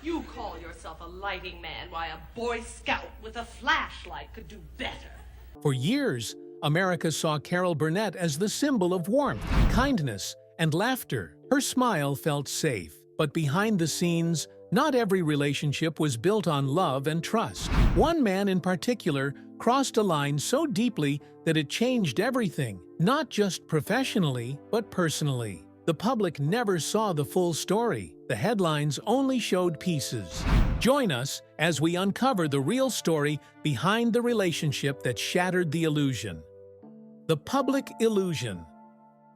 You call yourself a lighting man, why a Boy Scout with a flashlight could do better. For years, America saw Carol Burnett as the symbol of warmth, kindness, and laughter. Her smile felt safe, but behind the scenes, not every relationship was built on love and trust. One man in particular crossed a line so deeply that it changed everything, not just professionally, but personally. The public never saw the full story. The headlines only showed pieces. Join us as we uncover the real story behind the relationship that shattered the illusion. The public illusion.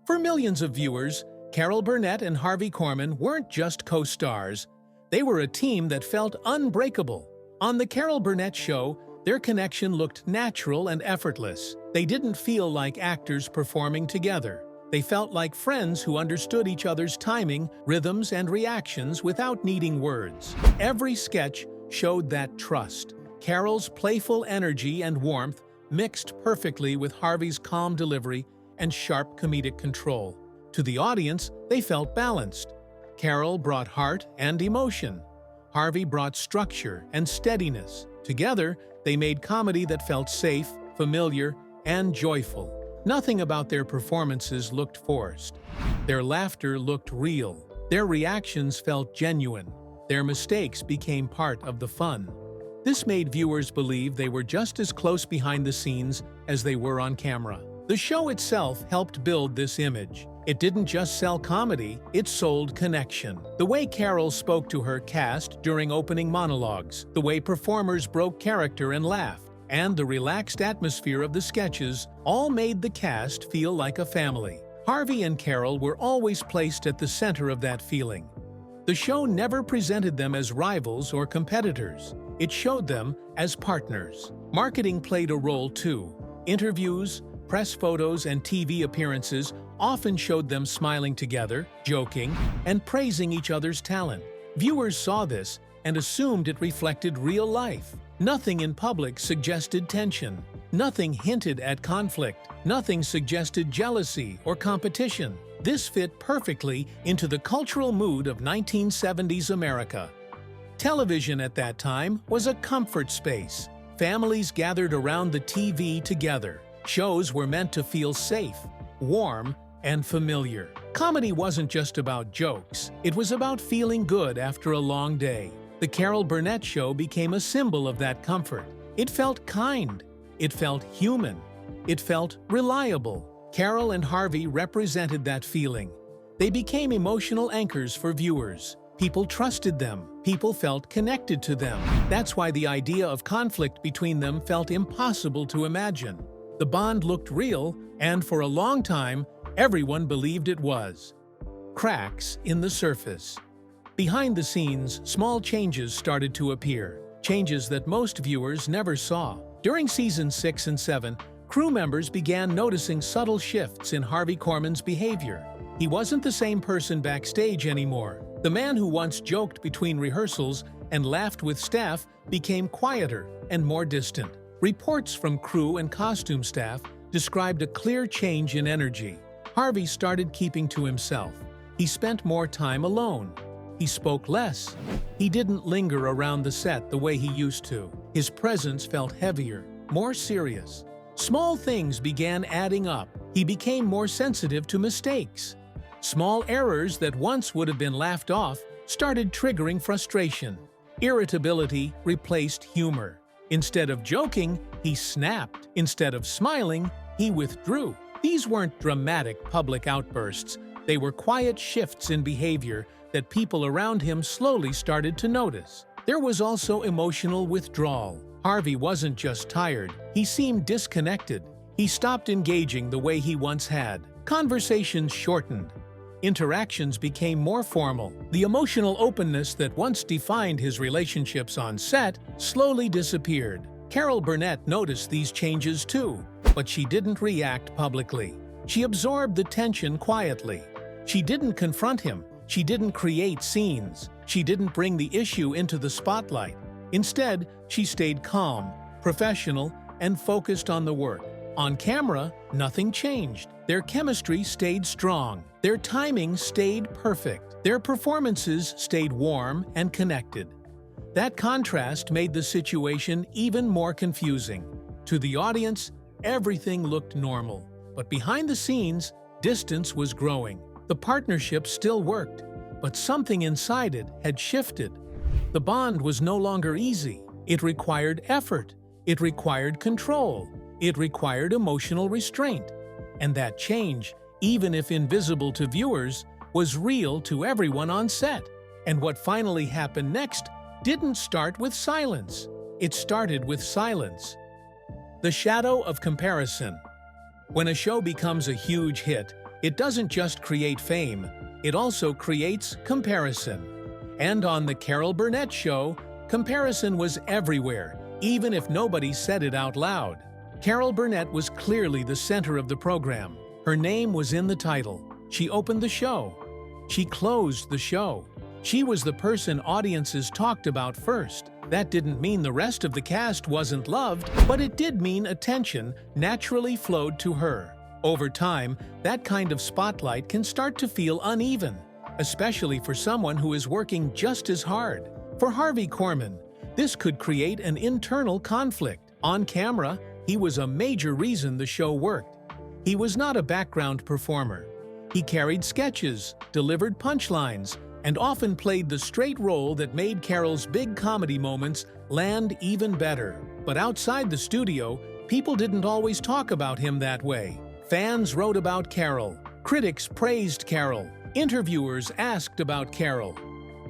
For millions of viewers, Carol Burnett and Harvey Korman weren't just co-stars. They were a team that felt unbreakable. On The Carol Burnett Show, their connection looked natural and effortless. They didn't feel like actors performing together. They felt like friends who understood each other's timing, rhythms, and reactions without needing words. Every sketch showed that trust. Carol's playful energy and warmth mixed perfectly with Harvey's calm delivery and sharp comedic control. To the audience, they felt balanced. Carol brought heart and emotion. Harvey brought structure and steadiness. Together, they made comedy that felt safe, familiar, and joyful. Nothing about their performances looked forced. Their laughter looked real. Their reactions felt genuine. Their mistakes became part of the fun. This made viewers believe they were just as close behind the scenes as they were on camera. The show itself helped build this image. It didn't just sell comedy, it sold connection. The way Carol spoke to her cast during opening monologues, the way performers broke character and laughed, and the relaxed atmosphere of the sketches all made the cast feel like a family. Harvey and Carol were always placed at the center of that feeling. The show never presented them as rivals or competitors. It showed them as partners. Marketing played a role too. Interviews, press photos, and TV appearances often showed them smiling together, joking, and praising each other's talent. Viewers saw this and assumed it reflected real life. Nothing in public suggested tension. Nothing hinted at conflict. Nothing suggested jealousy or competition. This fit perfectly into the cultural mood of 1970s America. Television at that time was a comfort space. Families gathered around the TV together. Shows were meant to feel safe, warm, and familiar. Comedy wasn't just about jokes. It was about feeling good after a long day. The Carol Burnett Show became a symbol of that comfort. It felt kind. It felt human. It felt reliable. Carol and Harvey represented that feeling. They became emotional anchors for viewers. People trusted them. People felt connected to them. That's why the idea of conflict between them felt impossible to imagine. The bond looked real, and for a long time, everyone believed it was. Cracks in the surface. Behind the scenes, small changes started to appear, changes that most viewers never saw. During seasons 6 and 7, crew members began noticing subtle shifts in Harvey Korman's behavior. He wasn't the same person backstage anymore. The man who once joked between rehearsals and laughed with staff became quieter and more distant. Reports from crew and costume staff described a clear change in energy. Harvey started keeping to himself. He spent more time alone. He spoke less. He didn't linger around the set the way he used to. His presence felt heavier, more serious. Small things began adding up. He became more sensitive to mistakes. Small errors that once would have been laughed off started triggering frustration. Irritability replaced humor. Instead of joking, he snapped. Instead of smiling, he withdrew. These weren't dramatic public outbursts. They were quiet shifts in behavior that people around him slowly started to notice. There was also emotional withdrawal. Harvey wasn't just tired. He seemed disconnected. He stopped engaging the way he once had. Conversations shortened. Interactions became more formal. The emotional openness that once defined his relationships on set slowly disappeared. Carol Burnett noticed these changes too, but she didn't react publicly. She absorbed the tension quietly. She didn't confront him. She didn't create scenes. She didn't bring the issue into the spotlight. Instead, she stayed calm, professional, and focused on the work. On camera, nothing changed. Their chemistry stayed strong. Their timing stayed perfect. Their performances stayed warm and connected. That contrast made the situation even more confusing. To the audience, everything looked normal. But behind the scenes, distance was growing. The partnership still worked, but something inside it had shifted. The bond was no longer easy. It required effort. It required control. It required emotional restraint. And that change, even if invisible to viewers, was real to everyone on set. And what finally happened next didn't start with silence. It started with silence. The shadow of comparison. When a show becomes a huge hit, it doesn't just create fame, it also creates comparison. And on The Carol Burnett Show, comparison was everywhere, even if nobody said it out loud. Carol Burnett was clearly the center of the program. Her name was in the title. She opened the show. She closed the show. She was the person audiences talked about first. That didn't mean the rest of the cast wasn't loved, but it did mean attention naturally flowed to her. Over time, that kind of spotlight can start to feel uneven, especially for someone who is working just as hard. For Harvey Korman, this could create an internal conflict. On camera, he was a major reason the show worked. He was not a background performer. He carried sketches, delivered punchlines, and often played the straight role that made Carol's big comedy moments land even better. But outside the studio, people didn't always talk about him that way. Fans wrote about Carol. Critics praised Carol. Interviewers asked about Carol.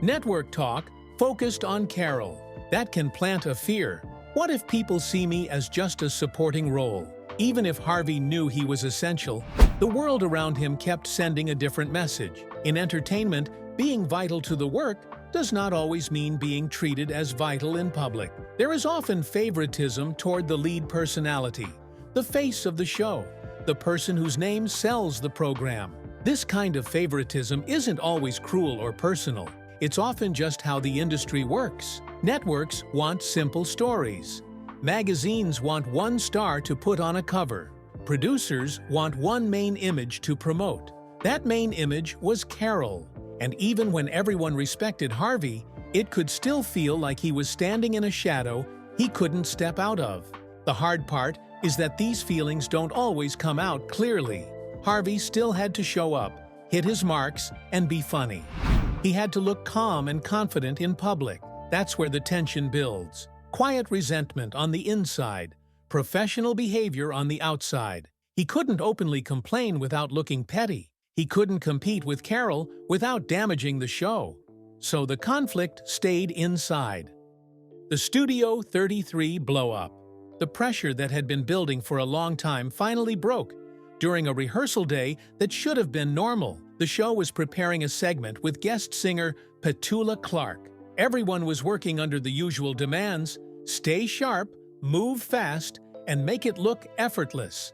Network talk focused on Carol. That can plant a fear. What if people see me as just a supporting role? Even if Harvey knew he was essential, the world around him kept sending a different message. In entertainment, being vital to the work does not always mean being treated as vital in public. There is often favoritism toward the lead personality, the face of the show, the person whose name sells the program. This kind of favoritism isn't always cruel or personal. It's often just how the industry works. Networks want simple stories. Magazines want one star to put on a cover. Producers want one main image to promote. That main image was Carol. And even when everyone respected Harvey, it could still feel like he was standing in a shadow he couldn't step out of. The hard part is that these feelings don't always come out clearly. Harvey still had to show up, hit his marks, and be funny. He had to look calm and confident in public. That's where the tension builds. Quiet resentment on the inside, professional behavior on the outside. He couldn't openly complain without looking petty. He couldn't compete with Carol without damaging the show. So the conflict stayed inside. The Studio 33 blow-up. The pressure that had been building for a long time finally broke. During a rehearsal day that should have been normal, the show was preparing a segment with guest singer Petula Clark. Everyone was working under the usual demands: stay sharp, move fast, and make it look effortless.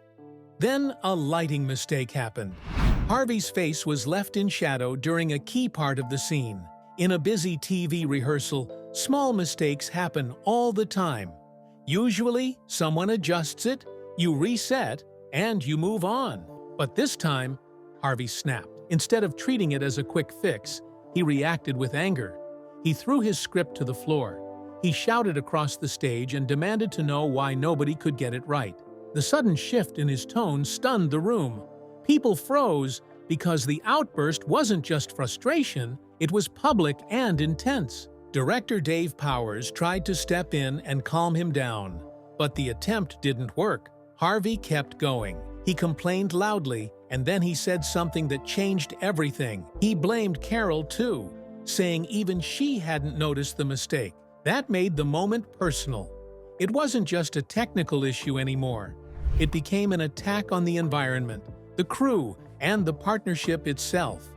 Then a lighting mistake happened. Harvey's face was left in shadow during a key part of the scene. In a busy TV rehearsal, small mistakes happen all the time. Usually, someone adjusts it, you reset, and you move on. But this time, Harvey snapped. Instead of treating it as a quick fix, he reacted with anger. He threw his script to the floor. He shouted across the stage and demanded to know why nobody could get it right. The sudden shift in his tone stunned the room. People froze because the outburst wasn't just frustration, it was public and intense. Director Dave Powers tried to step in and calm him down, but the attempt didn't work. Harvey kept going. He complained loudly, and then he said something that changed everything. He blamed Carol too, saying even she hadn't noticed the mistake. That made the moment personal. It wasn't just a technical issue anymore. It became an attack on the environment, the crew, and the partnership itself.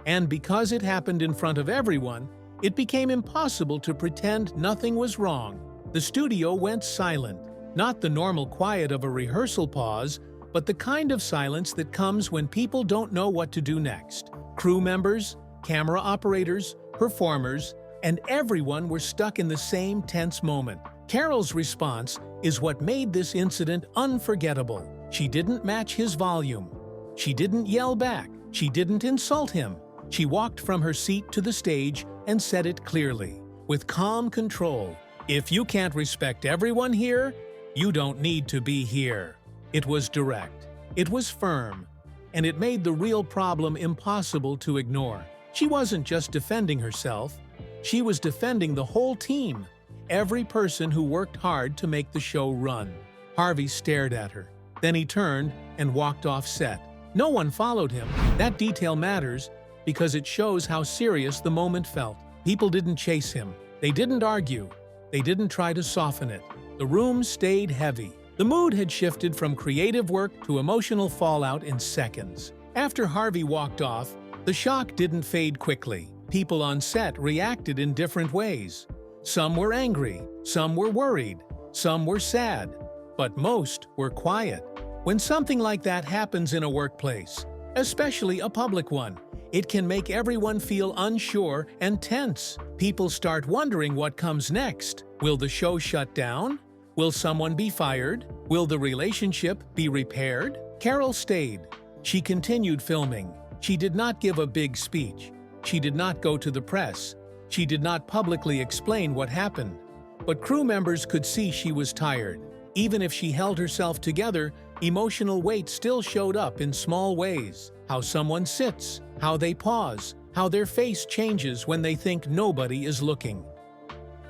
And because it happened in front of everyone, it became impossible to pretend nothing was wrong. The studio went silent, not the normal quiet of a rehearsal pause, but the kind of silence that comes when people don't know what to do next. Crew members, camera operators, performers, and everyone were stuck in the same tense moment. Carol's response is what made this incident unforgettable. She didn't match his volume. She didn't yell back. She didn't insult him. She walked from her seat to the stage and said it clearly, with calm control. "If you can't respect everyone here, you don't need to be here." It was direct. It was firm. And it made the real problem impossible to ignore. She wasn't just defending herself. She was defending the whole team, every person who worked hard to make the show run. Harvey stared at her. Then he turned and walked off set. No one followed him. That detail matters because it shows how serious the moment felt. People didn't chase him. They didn't argue. They didn't try to soften it. The room stayed heavy. The mood had shifted from creative work to emotional fallout in seconds. After Harvey walked off, the shock didn't fade quickly. People on set reacted in different ways. Some were angry, some were worried, some were sad, but most were quiet. When something like that happens in a workplace, especially a public one, it can make everyone feel unsure and tense. People start wondering what comes next. Will the show shut down? Will someone be fired? Will the relationship be repaired? Carol stayed. She continued filming. She did not give a big speech. She did not go to the press. She did not publicly explain what happened. But crew members could see she was tired. Even if she held herself together, emotional weight still showed up in small ways. How someone sits, how they pause, how their face changes when they think nobody is looking.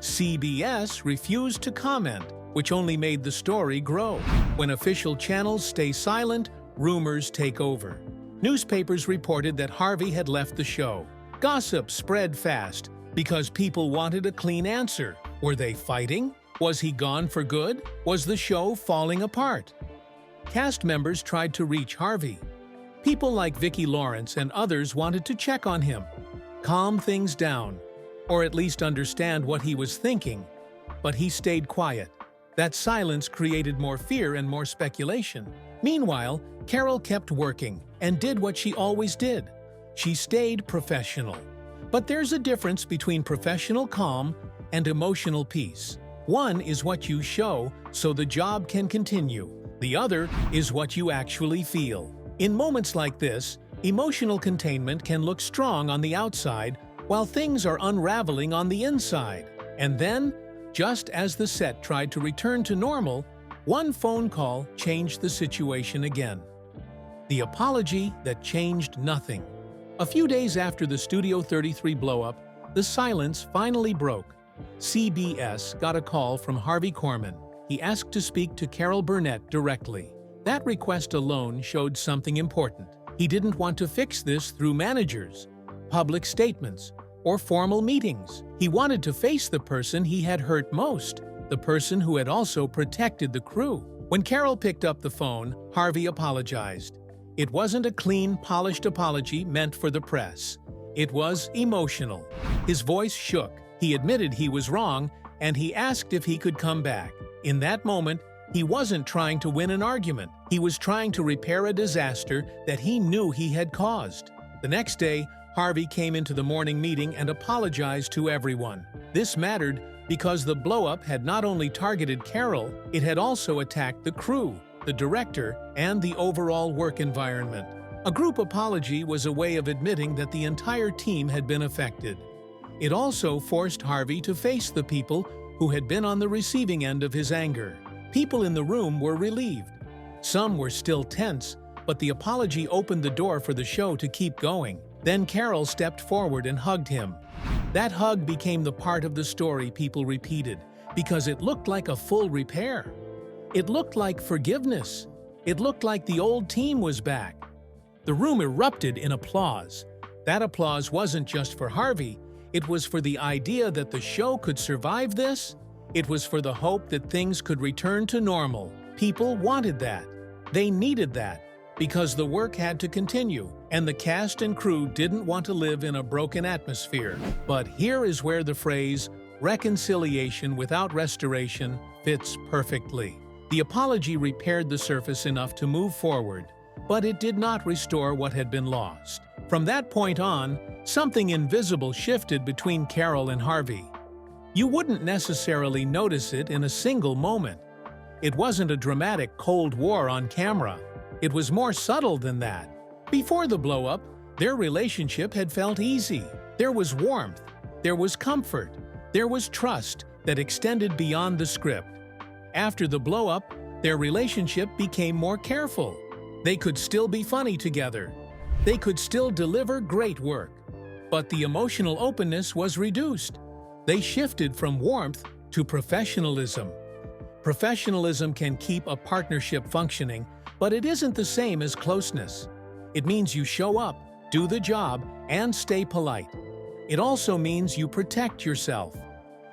CBS refused to comment, which only made the story grow. When official channels stay silent, rumors take over. Newspapers reported that Harvey had left the show. Gossip spread fast because people wanted a clean answer. Were they fighting? Was he gone for good? Was the show falling apart? Cast members tried to reach Harvey. People like Vicki Lawrence and others wanted to check on him, calm things down, or at least understand what he was thinking. But he stayed quiet. That silence created more fear and more speculation. Meanwhile, Carol kept working and did what she always did. She stayed professional. But there's a difference between professional calm and emotional peace. One is what you show so the job can continue. The other is what you actually feel. In moments like this, emotional containment can look strong on the outside while things are unraveling on the inside. And then, just as the set tried to return to normal, one phone call changed the situation again. The apology that changed nothing. A few days after the Studio 33 blow-up, the silence finally broke. CBS got a call from Harvey Korman. He asked to speak to Carol Burnett directly. That request alone showed something important. He didn't want to fix this through managers, public statements, or formal meetings. He wanted to face the person he had hurt most, the person who had also protected the crew. When Carol picked up the phone, Harvey apologized. It wasn't a clean, polished apology meant for the press. It was emotional. His voice shook. He admitted he was wrong, and he asked if he could come back. In that moment, he wasn't trying to win an argument. He was trying to repair a disaster that he knew he had caused. The next day, Harvey came into the morning meeting and apologized to everyone. This mattered because the blow-up had not only targeted Carol, it had also attacked the crew, the director, and the overall work environment. A group apology was a way of admitting that the entire team had been affected. It also forced Harvey to face the people who had been on the receiving end of his anger. People in the room were relieved. Some were still tense, but the apology opened the door for the show to keep going. Then Carol stepped forward and hugged him. That hug became the part of the story people repeated because it looked like a full repair. It looked like forgiveness. It looked like the old team was back. The room erupted in applause. That applause wasn't just for Harvey. It was for the idea that the show could survive this. It was for the hope that things could return to normal. People wanted that. They needed that because the work had to continue, and the cast and crew didn't want to live in a broken atmosphere. But here is where the phrase, reconciliation without restoration, fits perfectly. The apology repaired the surface enough to move forward, but it did not restore what had been lost. From that point on, something invisible shifted between Carol and Harvey. You wouldn't necessarily notice it in a single moment. It wasn't a dramatic Cold War on camera. It was more subtle than that. Before the blow-up, their relationship had felt easy. There was warmth, there was comfort, there was trust that extended beyond the script. After the blow-up, their relationship became more careful. They could still be funny together. They could still deliver great work. But the emotional openness was reduced. They shifted from warmth to professionalism. Professionalism can keep a partnership functioning, but it isn't the same as closeness. It means you show up, do the job, and stay polite. It also means you protect yourself.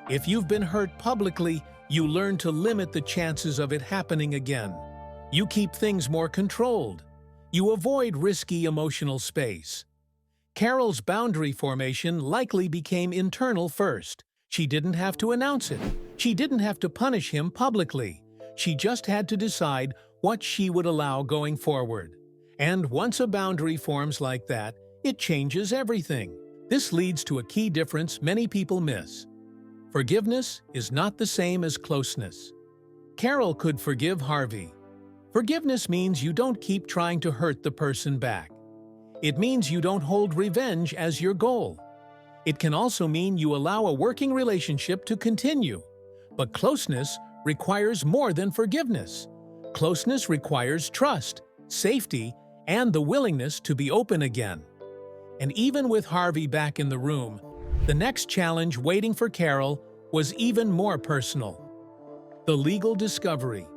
If you've been hurt publicly, you learn to limit the chances of it happening again. You keep things more controlled. You avoid risky emotional space. Carol's boundary formation likely became internal first. She didn't have to announce it. She didn't have to punish him publicly. She just had to decide what she would allow going forward. And once a boundary forms like that, it changes everything. This leads to a key difference many people miss. Forgiveness is not the same as closeness. Carol could forgive Harvey. Forgiveness means you don't keep trying to hurt the person back. It means you don't hold revenge as your goal. It can also mean you allow a working relationship to continue. But closeness requires more than forgiveness. Closeness requires trust, safety, and the willingness to be open again. And even with Harvey back in the room, the next challenge waiting for Carol was even more personal. The legal discovery.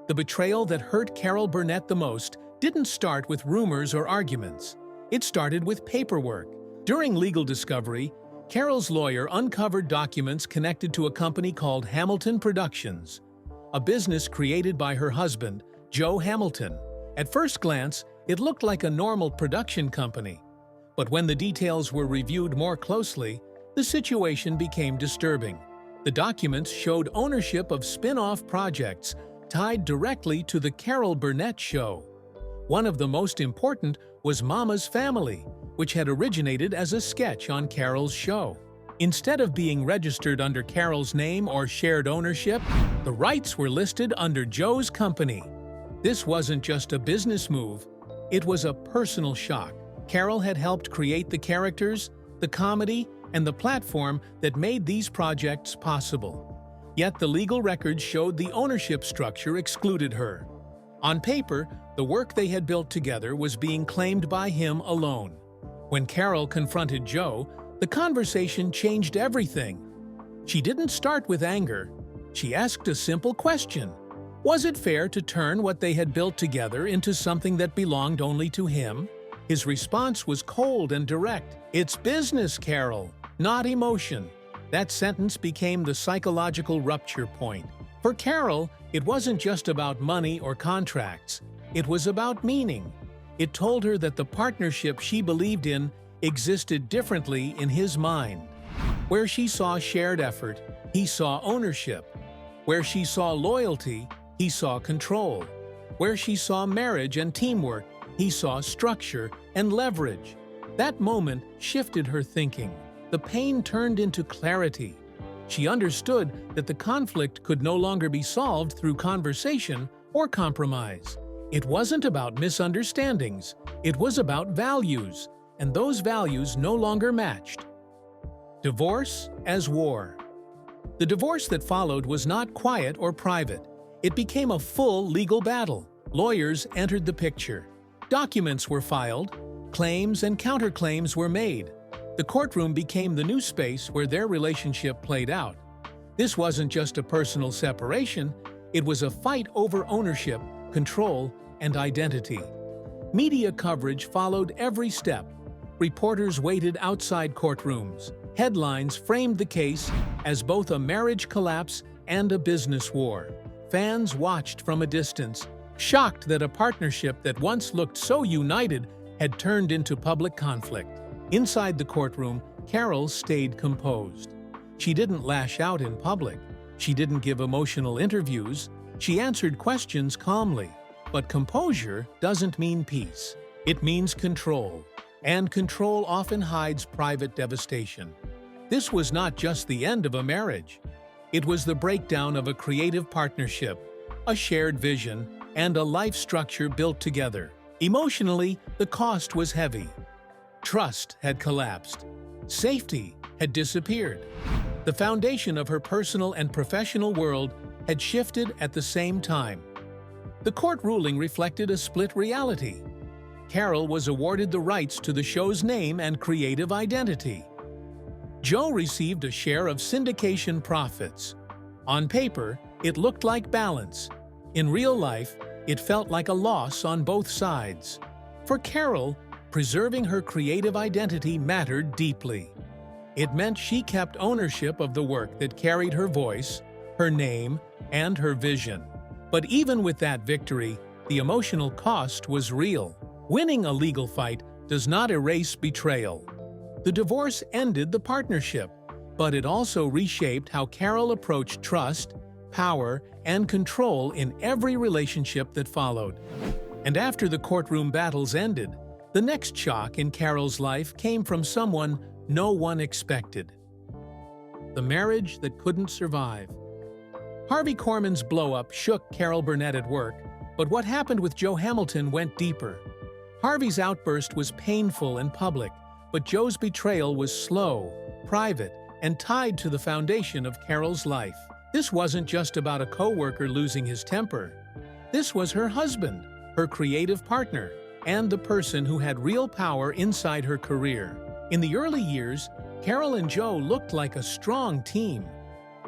The betrayal that hurt Carol Burnett the most didn't start with rumors or arguments. It started with paperwork. During legal discovery, Carol's lawyer uncovered documents connected to a company called Hamilton Productions, a business created by her husband, Joe Hamilton. At first glance, it looked like a normal production company. But when the details were reviewed more closely, the situation became disturbing. The documents showed ownership of spin-off projects tied directly to the Carol Burnett show. One of the most important was Mama's Family, which had originated as a sketch on Carol's show. Instead of being registered under Carol's name or shared ownership, the rights were listed under Joe's company. This wasn't just a business move, it was a personal shock. Carol had helped create the characters, the comedy, and the platform that made these projects possible. Yet the legal records showed the ownership structure excluded her. On paper, the work they had built together was being claimed by him alone. When Carol confronted Joe, the conversation changed everything. She didn't start with anger. She asked a simple question. Was it fair to turn what they had built together into something that belonged only to him? His response was cold and direct. "It's business, Carol, not emotion." That sentence became the psychological rupture point. For Carol, it wasn't just about money or contracts. It was about meaning. It told her that the partnership she believed in existed differently in his mind. Where she saw shared effort, he saw ownership. Where she saw loyalty, he saw control. Where she saw marriage and teamwork, he saw structure and leverage. That moment shifted her thinking. The pain turned into clarity. She understood that the conflict could no longer be solved through conversation or compromise. It wasn't about misunderstandings. It was about values, and those values no longer matched. Divorce as war. The divorce that followed was not quiet or private. It became a full legal battle. Lawyers entered the picture. Documents were filed. Claims and counterclaims were made. The courtroom became the new space where their relationship played out. This wasn't just a personal separation, it was a fight over ownership, control, and identity. Media coverage followed every step. Reporters waited outside courtrooms. Headlines framed the case as both a marriage collapse and a business war. Fans watched from a distance, shocked that a partnership that once looked so united had turned into public conflict. Inside the courtroom, Carol stayed composed. She didn't lash out in public. She didn't give emotional interviews. She answered questions calmly. But composure doesn't mean peace. It means control. And control often hides private devastation. This was not just the end of a marriage. It was the breakdown of a creative partnership, a shared vision, and a life structure built together. Emotionally, the cost was heavy. Trust had collapsed. Safety had disappeared. The foundation of her personal and professional world had shifted at the same time. The court ruling reflected a split reality. Carol was awarded the rights to the show's name and creative identity. Joe received a share of syndication profits. On paper, it looked like balance. In real life, it felt like a loss on both sides. For Carol, preserving her creative identity mattered deeply. It meant she kept ownership of the work that carried her voice, her name, and her vision. But even with that victory, the emotional cost was real. Winning a legal fight does not erase betrayal. The divorce ended the partnership, but it also reshaped how Carol approached trust, power, and control in every relationship that followed. And after the courtroom battles ended, the next shock in Carol's life came from someone no one expected. The marriage that couldn't survive. Harvey Korman's blow-up shook Carol Burnett at work, but what happened with Joe Hamilton went deeper. Harvey's outburst was painful and public, but Joe's betrayal was slow, private, and tied to the foundation of Carol's life. This wasn't just about a co-worker losing his temper. This was her husband, her creative partner, and the person who had real power inside her career. In the early years, Carol and Joe looked like a strong team.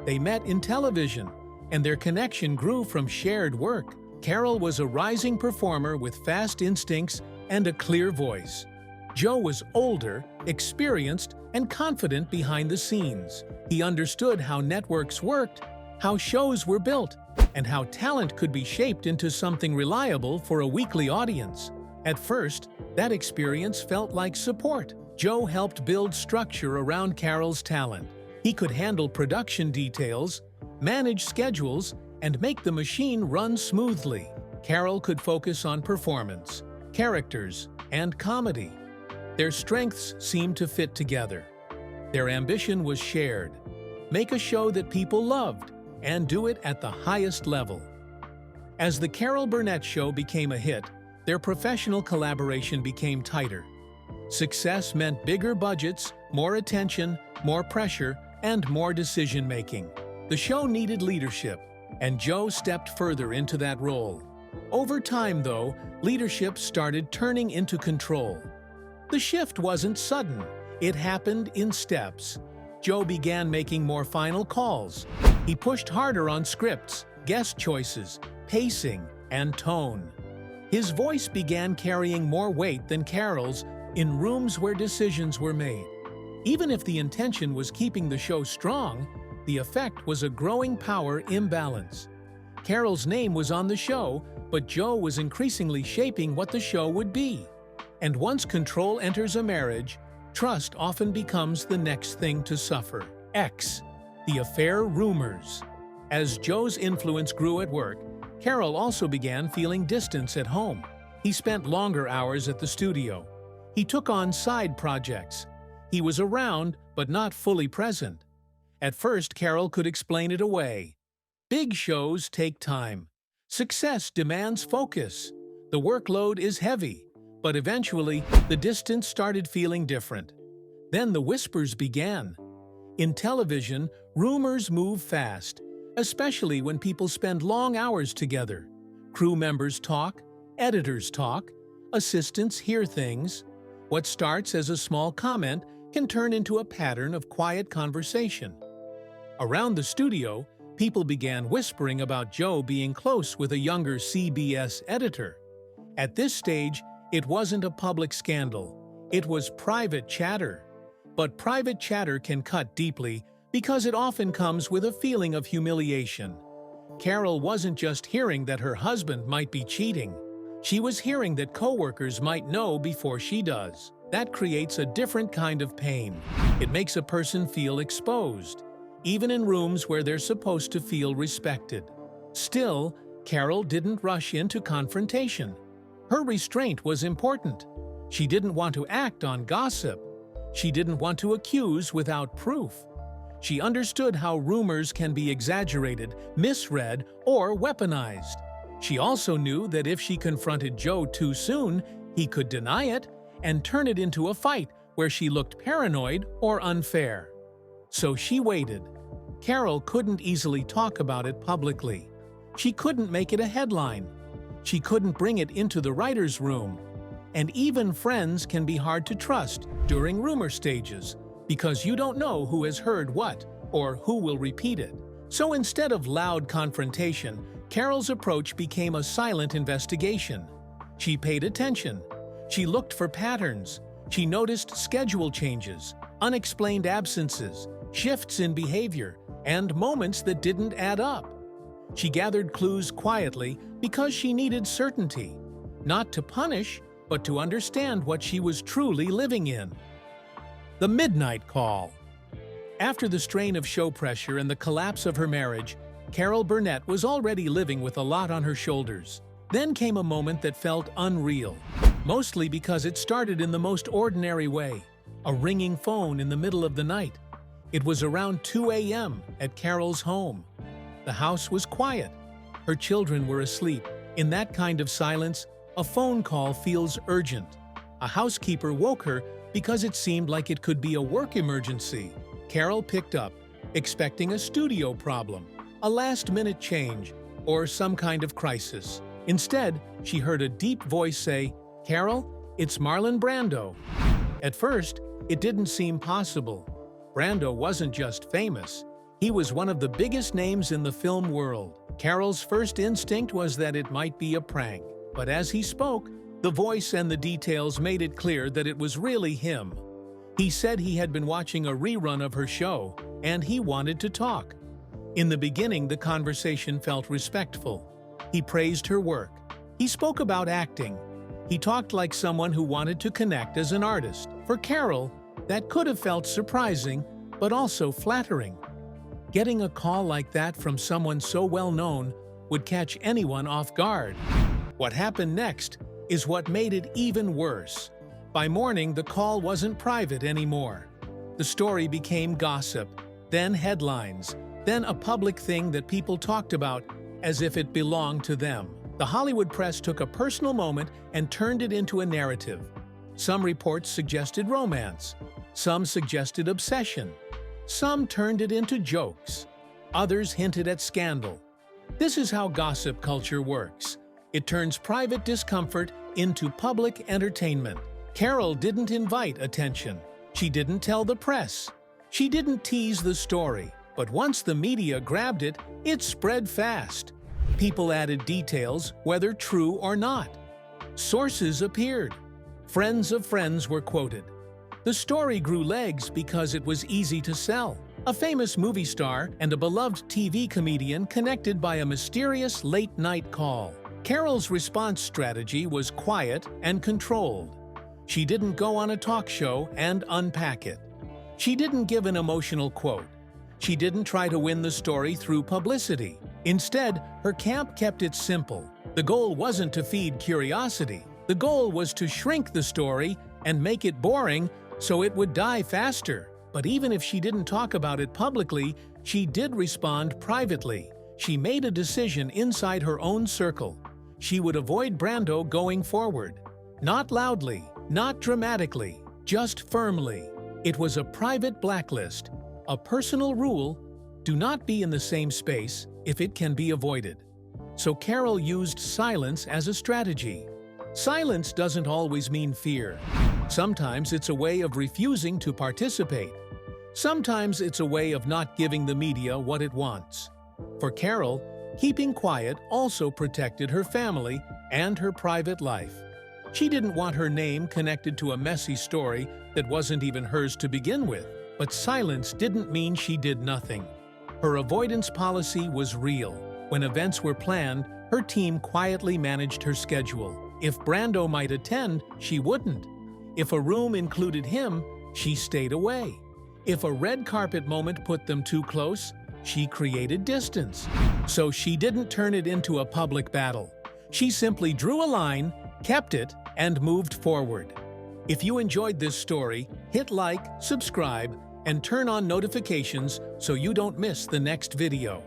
They met in television, and their connection grew from shared work. Carol was a rising performer with fast instincts and a clear voice. Joe was older, experienced, and confident behind the scenes. He understood how networks worked, how shows were built, and how talent could be shaped into something reliable for a weekly audience. At first, that experience felt like support. Joe helped build structure around Carol's talent. He could handle production details, manage schedules, and make the machine run smoothly. Carol could focus on performance, characters, and comedy. Their strengths seemed to fit together. Their ambition was shared. Make a show that people loved, and do it at the highest level. As the Carol Burnett Show became a hit, their professional collaboration became tighter. Success meant bigger budgets, more attention, more pressure, and more decision-making. The show needed leadership, and Joe stepped further into that role. Over time, though, leadership started turning into control. The shift wasn't sudden. It happened in steps. Joe began making more final calls. He pushed harder on scripts, guest choices, pacing, and tone. His voice began carrying more weight than Carol's in rooms where decisions were made. Even if the intention was keeping the show strong, the effect was a growing power imbalance. Carol's name was on the show, but Joe was increasingly shaping what the show would be. And once control enters a marriage, trust often becomes the next thing to suffer. X. The affair rumors. As Joe's influence grew at work, Carol also began feeling distance at home. He spent longer hours at the studio. He took on side projects. He was around, but not fully present. At first, Carol could explain it away. Big shows take time. Success demands focus. The workload is heavy. But eventually, the distance started feeling different. Then the whispers began. In television, rumors move fast, especially when people spend long hours together. Crew members talk, editors talk, assistants hear things. What starts as a small comment can turn into a pattern of quiet conversation. Around the studio, people began whispering about Joe being close with a younger CBS editor. At this stage, it wasn't a public scandal. It was private chatter. But private chatter can cut deeply because it often comes with a feeling of humiliation. Carol wasn't just hearing that her husband might be cheating. She was hearing that coworkers might know before she does. That creates a different kind of pain. It makes a person feel exposed, even in rooms where they're supposed to feel respected. Still, Carol didn't rush into confrontation. Her restraint was important. She didn't want to act on gossip. She didn't want to accuse without proof. She understood how rumors can be exaggerated, misread, or weaponized. She also knew that if she confronted Joe too soon, he could deny it and turn it into a fight where she looked paranoid or unfair. So she waited. Carol couldn't easily talk about it publicly. She couldn't make it a headline. She couldn't bring it into the writer's room. And even friends can be hard to trust during rumor stages because you don't know who has heard what or who will repeat it. So instead of loud confrontation, Carol's approach became a silent investigation. She paid attention. She looked for patterns. She noticed schedule changes, unexplained absences, shifts in behavior, and moments that didn't add up. She gathered clues quietly because she needed certainty, not to punish, but to understand what she was truly living in. The midnight call. After the strain of show pressure and the collapse of her marriage, Carol Burnett was already living with a lot on her shoulders. Then came a moment that felt unreal, mostly because it started in the most ordinary way, a ringing phone in the middle of the night. It was around 2 a.m. at Carol's home. The house was quiet. Her children were asleep. In that kind of silence, a phone call feels urgent. A housekeeper woke her because it seemed like it could be a work emergency. Carol picked up, expecting a studio problem, a last-minute change, or some kind of crisis. Instead, she heard a deep voice say, "Carol, it's Marlon Brando." At first, it didn't seem possible. Brando wasn't just famous. He was one of the biggest names in the film world. Carol's first instinct was that it might be a prank. But as he spoke, the voice and the details made it clear that it was really him. He said he had been watching a rerun of her show, and he wanted to talk. In the beginning, the conversation felt respectful. He praised her work. He spoke about acting. He talked like someone who wanted to connect as an artist. For Carol, that could have felt surprising, but also flattering. Getting a call like that from someone so well-known would catch anyone off guard. What happened next is what made it even worse. By morning, the call wasn't private anymore. The story became gossip, then headlines, then a public thing that people talked about as if it belonged to them. The Hollywood press took a personal moment and turned it into a narrative. Some reports suggested romance. Some suggested obsession. Some turned it into jokes. Others hinted at scandal. This is how gossip culture works. It turns private discomfort into public entertainment. Carol didn't invite attention. She didn't tell the press. She didn't tease the story. But once the media grabbed it, it spread fast. People added details, whether true or not. Sources appeared. Friends of friends were quoted. The story grew legs because it was easy to sell. A famous movie star and a beloved TV comedian connected by a mysterious late-night call. Carol's response strategy was quiet and controlled. She didn't go on a talk show and unpack it. She didn't give an emotional quote. She didn't try to win the story through publicity. Instead, her camp kept it simple. The goal wasn't to feed curiosity. The goal was to shrink the story and make it boring so it would die faster. But even if she didn't talk about it publicly, she did respond privately. She made a decision inside her own circle. She would avoid Brando going forward. Not loudly, not dramatically, just firmly. It was a private blacklist, a personal rule: do not be in the same space if it can be avoided. So Carol used silence as a strategy. Silence doesn't always mean fear. Sometimes it's a way of refusing to participate. Sometimes it's a way of not giving the media what it wants. For Carol, keeping quiet also protected her family and her private life. She didn't want her name connected to a messy story that wasn't even hers to begin with. But silence didn't mean she did nothing. Her avoidance policy was real. When events were planned, her team quietly managed her schedule. If Brando might attend, she wouldn't. If a room included him, she stayed away. If a red carpet moment put them too close, she created distance. So she didn't turn it into a public battle. She simply drew a line, kept it, and moved forward. If you enjoyed this story, hit like, subscribe, and turn on notifications so you don't miss the next video.